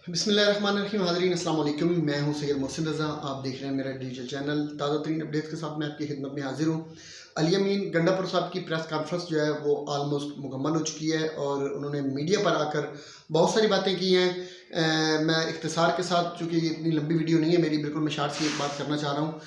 बिस्मिल्लाहिर्रहमानिर्रहीम। हाज़रीन अस्सलाम वालेकुम। मैं हूं सैयद मोहसिन रज़ा। आप देख रहे हैं मेरा डिजिटल चैनल। ताज़ा तरीन अपडेट्स के साथ मैं आपकी खिदमत में हाजिर हूं। अली अमीन गंडापुर साहब की प्रेस कॉन्फ्रेंस जो है वो आलमोस्ट मुकम्मल हो चुकी है और उन्होंने मीडिया पर आकर बहुत सारी बातें की हैं। मैं इख्तिसार के साथ, चूँकि ये इतनी लंबी वीडियो नहीं है मेरी, बिल्कुल मैं शार्ट सी एक बात करना चाह रहा हूँ,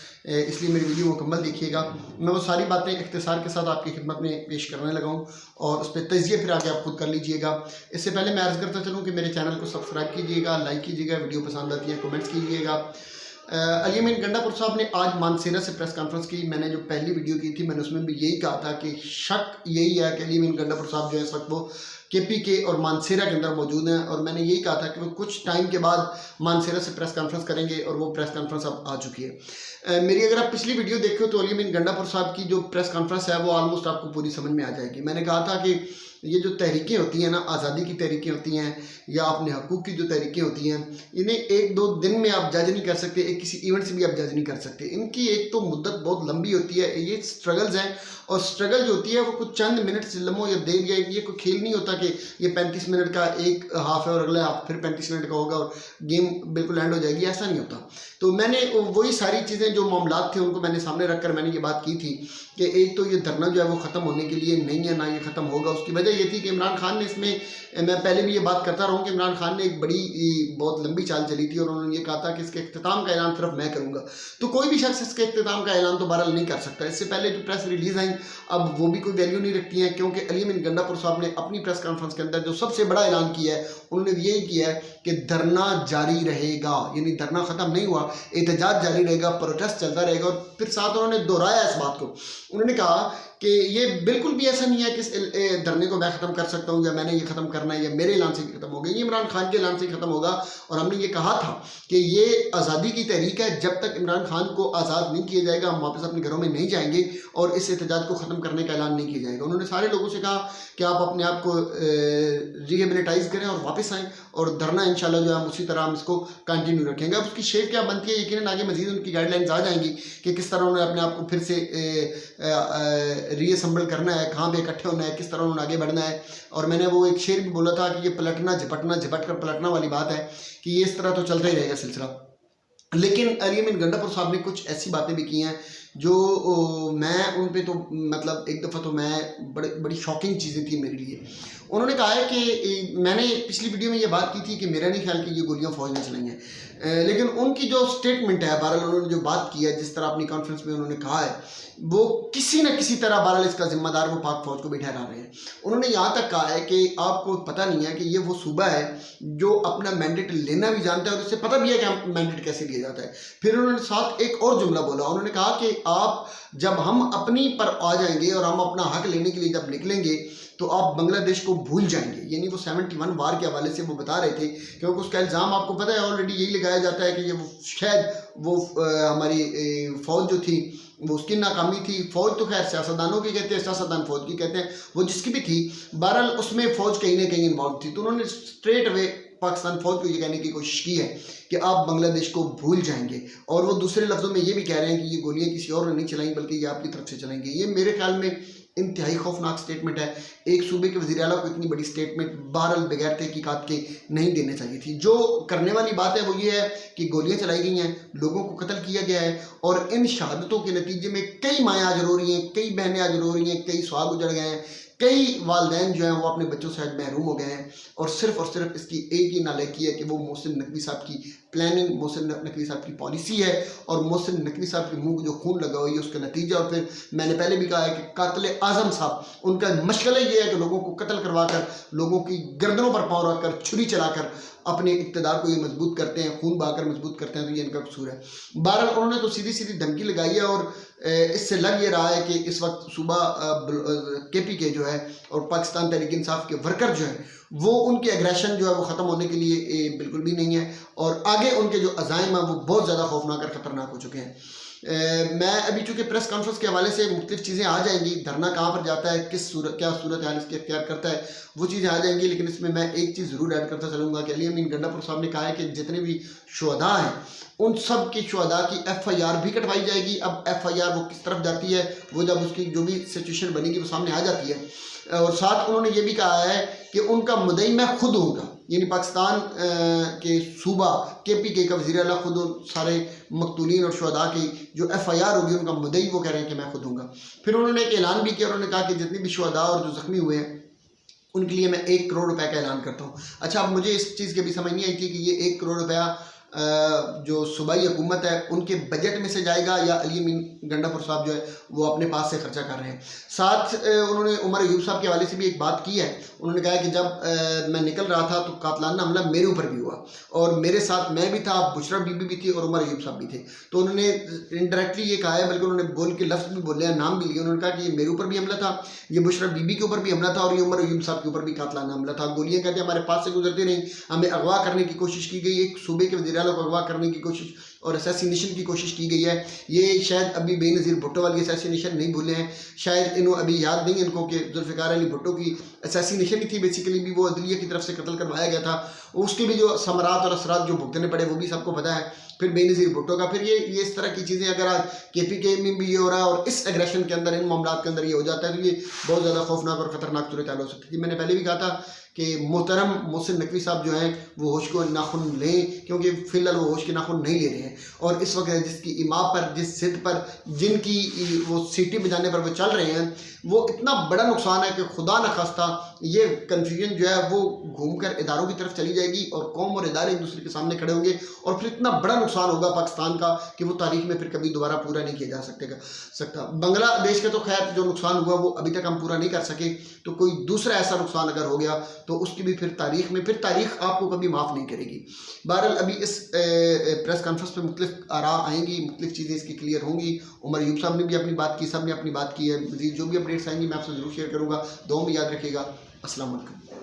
इसलिए मेरी वीडियो मुकम्मल देखिएगा। मैं वो सारी बातें इख्तिसार के साथ आपकी खिदमत में पेश करने लगा हूँ और उस पर तजिए फिर आगे आप खुद कर लीजिएगा। इससे पहले मैं अर्ज़ करता चलूँ कि मेरे चैनल को सब्सक्राइब कीजिएगा, लाइक कीजिएगा, वीडियो पसंद आती है कमेंट्स कीजिएगा। अली अमीन गंडापुर साहब ने आज मानसेरा से प्रेस कॉन्फ्रेंस की। मैंने जो पहली वीडियो की थी मैंने उसमें भी यही कहा था कि शक यही है कि अली अमीन गंडापुर साहब जो है इस वक्त वो KPK और मानसेरा के अंदर मौजूद हैं और मैंने यही कहा था कि वो कुछ टाइम के बाद मानसेरा से प्रेस कॉन्फ्रेंस करेंगे और वो प्रेस कॉन्फ्रेंस अब आ चुकी है। मेरी अगर आप पिछली वीडियो देखो तो अली अमीन गंडापुर साहब की जो प्रेस कॉन्फ्रेंस है वो ऑलमोस्ट आपको पूरी समझ में आ जाएगी। मैंने कहा था कि ये जो तहरीकें होती हैं ना, आज़ादी की तहरीकें होती हैं या अपने हकूक़ की जो तहरीकें होती हैं, इन्हें एक दो दिन में आप जज नहीं कर सकते, एक किसी इवेंट से भी आप जज नहीं कर सकते। इनकी एक तो मुद्दत बहुत लंबी होती है, ये स्ट्रगल्स हैं और स्ट्रगल जो होती है वो कुछ चंद मिनट से लम्हों या देर या ये कोई खेल नहीं होता कि ये 35 मिनट का एक हाफ है और अगला हाफ फिर 35 मिनट का होगा और गेम बिल्कुल एंड हो जाएगी, ऐसा नहीं होता। तो मैंने वही सारी चीज़ें जो मामलात थे उनको मैंने सामने रखकर मैंने ये बात की थी कि एक तो ये धरना जो है वो ख़त्म होने के लिए नहीं है, ना ये ख़त्म होगा। उसकी वजह ये थी कि इमरान खान ने इसमें, मैं पहले भी ये बात करता रहा हूँ कि इमरान खान ने एक बड़ी बहुत लंबी चाल चली थी और उन्होंने ये कहा था कि इसके इख्तिताम का ऐलान सिर्फ मैं करूँगा। तो कोई भी शख्स इसके इख्तिताम का ऐलान तो बहरहाल नहीं कर सकता। इससे पहले जो प्रेस रिलीज़ आई अब वो भी कोई वैल्यू नहीं रखती हैं, क्योंकि अली अमीन गंडापुर साहब ने अपनी प्रेस कॉन्फ्रेंस के अंदर जो सबसे बड़ा ऐलान किया है उन्होंने यही किया है कि धरना जारी रहेगा, यानी धरना ख़त्म नहीं हुआ, एहतजाज जारी रहेगा, प्रोटेस्ट चलता रहेगा। और फिर साथ उन्होंने दोहराया इस बात को, उन्होंने कहा कि ये बिल्कुल भी ऐसा नहीं है कि इस धरने को मैं ख़त्म कर सकता हूँ या मैंने ये ख़त्म करना है या मेरे ऐलान से ख़त्म होगा, ये इमरान खान के ऐलान से ख़त्म होगा। और हमने ये कहा था कि ये आज़ादी की तहरीक है, जब तक इमरान खान को आज़ाद नहीं किया जाएगा हम वापस अपने घरों में नहीं जाएंगे और इस एहतजाज को ख़त्म करने का ऐलान नहीं किया जाएगा। उन्होंने सारे लोगों से कहा कि आप अपने आप को रिहेबिलिटाइज करें और वापस आएँ और धरना इंशाल्लाह जो है उसी तरह हम इसको कंटिन्यू रखेंगे। अब उसकी शेप क्या बनती है यकीनन आगे मजीद उनकी गाइडलाइंस आ जाएंगी कि किस तरह उन्होंने अपने आप को फिर से रीअसेंबल करना है, कहाँ पे इकट्ठे होना है, किस तरह उन्होंने आगे बढ़ना है। और मैंने वो एक शेर भी बोला था कि ये पलटना झपटना झपट कर पलटना वाली बात है कि ये इस तरह तो चलता ही रहेगा सिलसिला। लेकिन अली अमीन गंडापुर साहब ने कुछ ऐसी बातें भी की हैं जो मैं उन पे तो मतलब एक दफ़ा तो मैं बड़ी शॉकिंग चीज़ें थी मेरे लिए। उन्होंने कहा है कि मैंने पिछली वीडियो में ये बात की थी कि मेरा नहीं ख्याल कि ये गोलियां फ़ौज ने चलाई हैं, लेकिन उनकी जो स्टेटमेंट है, बहरहाल उन्होंने जो बात की है, जिस तरह अपनी कॉन्फ्रेंस में उन्होंने कहा है, वो किसी न किसी तरह बहरहाल इसका जिम्मेदार वो पाक फ़ौज को भी ठहरा रहे हैं। उन्होंने यहाँ तक कहा है कि आपको पता नहीं है कि ये वो सूबा है जो अपना मैंडेट लेना भी जानता है और उससे पता भी है कि मैंडेट कैसे लिया जाता है। फिर उन्होंने साथ एक और जुमला बोला, उन्होंने कहा कि आप जब हम अपनी पर आ जाएंगे और हम अपना हक लेने के लिए जब निकलेंगे तो आप बांग्लादेश को भूल जाएंगे। यानी वो 71 वार के हवाले से वो बता रहे थे, क्योंकि उसका इल्ज़ाम आपको पता है ऑलरेडी यही लगाया जाता है कि ये वो शायद वो हमारी फ़ौज जो थी वो उसकी नाकामी थी। फ़ौज तो खैर सियासतदानों की कहते हैं, सियासतदान फ़ौज की कहते हैं, वो जिसकी भी थी बहरहाल उसमें फ़ौज कहीं ना कहीं इन्वॉल्व थी। तो उन्होंने स्ट्रेट अवे पाकिस्तान फ़ौज को ये कहने की कोशिश की है कि आप बांग्लादेश को भूल जाएंगे। और वो दूसरे लफ्ज़ों में ये भी कह रहे हैं कि ये गोलियां किसी और ने नहीं चलाई बल्कि ये आपकी तरफ से चलेंगे। ये मेरे ख्याल में इंतहाई खौफनाक स्टेटमेंट है। एक सूबे के वज़ीर आला को इतनी बड़ी स्टेटमेंट बहरहाल बगैर तहकीकात के नहीं देनी चाहिए थी। जो करने वाली बात है वो ये है कि गोलियां चलाई गई हैं, लोगों को कत्ल किया गया है और इन शहादतों के नतीजे में कई माएँ आज रो रही हैं, कई बहनें आज रो रही हैं, कई सुहाग उजड़ गए हैं, कई वालिदैन जो हैं वो अपने बच्चों से आज महरूम हो गए हैं। और सिर्फ इसकी एक ही नालायकी है कि वो मोहसिन नकवी साहब की प्लानिंग, मोहसिन नकवी साहब की पॉलिसी है और मोहसिन नकवी साहब के मुंह को जो खून लगा हुई है उसका नतीजा। और फिर मैंने पहले भी कहा है कि कातिल आज़म साहब उनका मशगला ये है कि लोगों को कत्ल करवा कर, लोगों की गर्दनों पर पाँव रख कर, छुरी चलाकर अपने इक़्तिदार को ये मजबूत करते हैं, खून बहाकर मजबूत करते हैं। तो ये इनका कसूर है। बहरहाल उन्होंने तो सीधी सीधी धमकी लगाई है और इससे लग ये रहा है कि इस वक्त सूबा KPK जो है और पाकिस्तान तहरीक इंसाफ के वर्कर जो हैं वो उनके एग्रेशन जो है वो ख़त्म होने के लिए बिल्कुल भी नहीं है और आगे उनके जो अज़ाइम हैं वो बहुत ज़्यादा खौफनाक और ख़तरनाक हो चुके हैं। मैं अभी चूँकि प्रेस कॉन्फ्रेंस के हवाले से मुख्तलिफ चीज़ें आ जाएंगी, धरना कहाँ पर जाता है, क्या सूरत हाल इसकी इख्तियार करता है, वो चीज़ें आ जाएंगी। लेकिन इसमें मैं एक चीज़ ज़रूर ऐड करता चलूँगा कि अली अमीन गंडापुर साहब ने कहा है कि जितने भी शुहदा हैं उन सब के शुहदा की FIR भी कटवाई जाएगी। अब FIR वो किस तरफ जाती है वो जब उसकी जो भी सिचुएशन बनेगी वो सामने आ जाती है। और साथ उन्होंने ये भी कहा है कि उनका मुद्दई मैं खुद हूँगा, یعنی پاکستان کے صوبہ KPK کا وزیر اعلیٰ خود سارے مقتولین اور شہداء کی جو FIR ہوگی ان کا مدعی وہ کہہ رہے ہیں کہ میں خود ہوں گا. پھر انہوں نے ایک اعلان بھی کیا، انہوں نے کہا کہ جتنے بھی شہداء اور جو زخمی ہوئے ہیں ان کے لیے میں 1 کروڑ روپے کا اعلان کرتا ہوں. اچھا، اب مجھے اس چیز کی بھی سمجھ نہیں آئی تھی کہ یہ 1 کروڑ روپیہ جو صوبائی حکومت ہے ان کے بجٹ میں سے جائے گا یا علی امین گنڈاپور صاحب جو ہے وہ اپنے پاس سے خرچہ کر رہے ہیں. ساتھ انہوں نے عمر ایوب صاحب کے حوالے سے بھی ایک بات کی ہے. انہوں نے کہا کہ جب میں نکل رہا تھا تو قاتلانہ حملہ میرے اوپر بھی ہوا اور میرے ساتھ میں بھی تھا، بشرا بی بی بھی تھی اور عمر ایوب صاحب بھی تھے. تو انہوں نے انڈائریکٹلی یہ کہا ہے، بلکہ انہوں نے بول کے لفظ بھی بولے ہیں، نام بھی لیے. انہوں نے کہا کہ یہ میرے اوپر بھی حملہ تھا، یہ بشرا بی بی کے اوپر بھی حملہ تھا اور یہ عمر ایوب صاحب کے اوپر بھی قاتلانہ حملہ تھا. گولیاں کہتے ہیں ہمارے پاس سے گزرتی رہیں، ہمیں اغوا کرنے کی کوشش کی گئی، ایک صوبے کے وزیر اعلیٰ کو اغوا کرنے کی کوشش اور اسیسینیشن کی کوشش کی گئی ہے. یہ شاید ابھی بے نظیر بھٹو والی اسیسینیشن نہیں بھولے ہیں، شاید انہوں ابھی یاد نہیں ان کو کہ ذوالفقار علی بھٹو کی اسیسینیشن ہی تھی، بیسیکلی بھی وہ عدلیہ کی طرف سے قتل کروایا گیا تھا. اس کے بھی جو ثمرات اور اثرات جو بھگتنے پڑے وہ بھی سب کو پتہ ہے. پھر بے نظیر بھٹو کا پھر یہ اس طرح کی چیزیں اگر آج KPK میں بھی یہ ہو رہا ہے اور اس ایگریشن کے اندر ان معاملات کے اندر یہ ہو جاتا ہے تو یہ بہت زیادہ خوفناک اور خطرناک صورتحال ہو سکتی ہے. میں نے پہلے بھی کہا تھا کہ محترم محسن نقوی صاحب جو ہیں وہ ہوش کو ناخن لیں، کیونکہ فی الحال وہ ہوش کے ناخن نہیں لے رہے ہیں اور اس وقت جس کی ایما پر، جس ضد پر، جن کی وہ سیٹی بجانے پر وہ چل رہے ہیں، وہ اتنا بڑا نقصان ہے کہ خدا نخواستہ یہ کنفیوژن جو ہے وہ گھوم کر اداروں کی طرف چلی جائے گی اور قوم اور ادارے ایک دوسرے کے سامنے کھڑے ہوں گے اور پھر اتنا بڑا نقصان ہوگا پاکستان کا کہ وہ تاریخ میں پھر کبھی دوبارہ پورا نہیں کیا جا سکتا. بنگلہ دیش کا تو خیر جو نقصان ہوا وہ ابھی تک ہم پورا نہیں کر سکے، تو کوئی دوسرا ایسا نقصان اگر ہو گیا تو اس کی بھی پھر تاریخ آپ کو کبھی معاف نہیں کرے گی. بہرحال ابھی اس پریس کانفرنس پہ مختلف آراء آئیں گی، مختلف چیزیں اس کی کلیئر ہوں گی. عمر ایوب صاحب نے بھی اپنی بات کی، سب نے اپنی بات کی ہے. مزید جو بھی اپڈیٹس آئیں گی میں آپ سے ضرور شیئر کروں گا. دعاؤں میں یاد رکھیے گا. السلام علیکم.